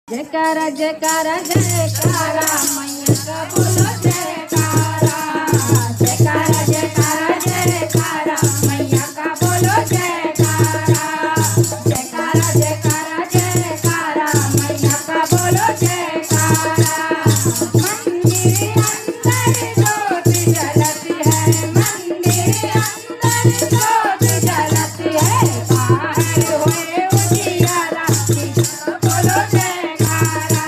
जयकारा जयकारा जयकारा मैया का बोलो जयकारा। जयकारा जयकारा जयकारा मैया का बोलो जयकारा। जयकारा जयकारा जयकारा मैया का बोलो जयकारा। मंदिर अंदर ज्योत जलती है, मंदिर अंदर ज्योत जलती है, बाहर होए उजियारा बोलो जयकारा।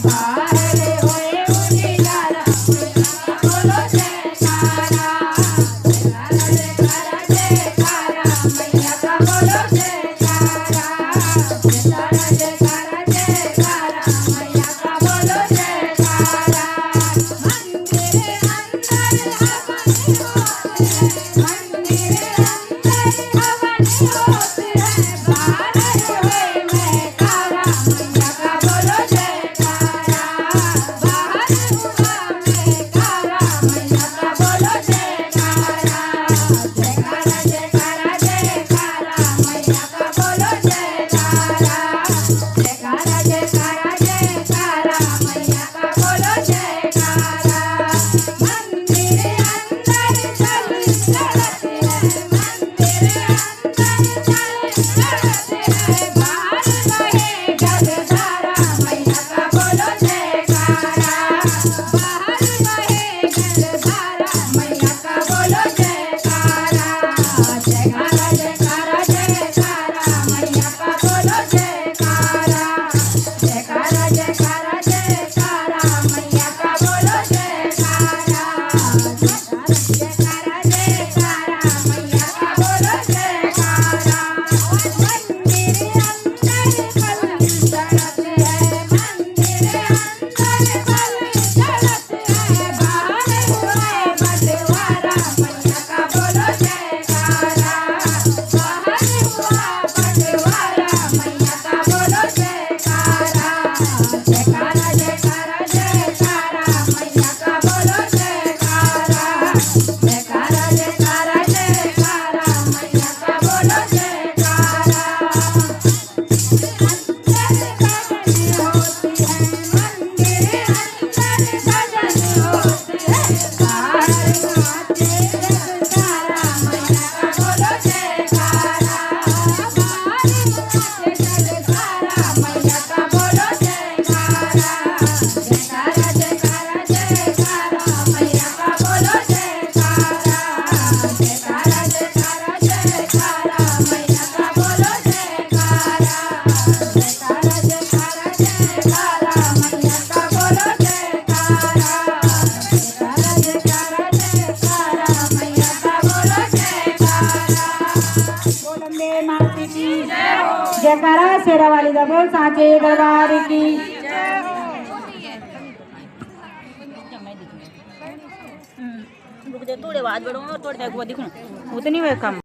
बाहर होए उजियारा बोलो जयकारा। जयकारा जयकारा मैया का बोलो जयकारा। जयकारा जयकारा जयकारा मैया का बोलो जयकारा। मंदिर अंदर हवन होते हैं, मंदिर अंदर हवन होते हैं, बाहर होए जयकारा मैया का बोलो जयकारा। बाहर हुआ जयकारा मैया का बोलो जयकारा। जयकारा जयकारा जयकारा मैया का बोलो जयकारा। जयकारा जयकारा जयकारा मैया का बोलो जयकारा। मंदिर अंदर चल चलते हैं, मंदिर अंदर चल चलते हैं, बाहर बहे जलधारा मैया का बोलो जयकारा। बाहर बहे जलधारा मैया का बोलो जयकारा। जयकारा जयकारा जयकारा मैया का बोलो जयकारा। जयकारा जयकारा जयकारा मैया का बोलो जयकारा। जयकारा जयकारा मैया का बोलो जयकारा। मंदिर अंदर बल चढ़ते हैं, मंदिर अंदर बल चढ़ते हैं, बाहर हुए बंटवारा मैया का बोलो जयकारा। बाहर हुआ बंटवारा मैया का बोलो जयकारा। जयकारा जयकारा जयकारा मैया का बोलो जयकारा। जयकारा जयकारा जयकारा मैया का बोलो जयकारा। जयकारा शेरा वाली दा बोल साचे दरबार की। थोड़े बाद बढ़ो थोड़े दिखूं उतनी वे कम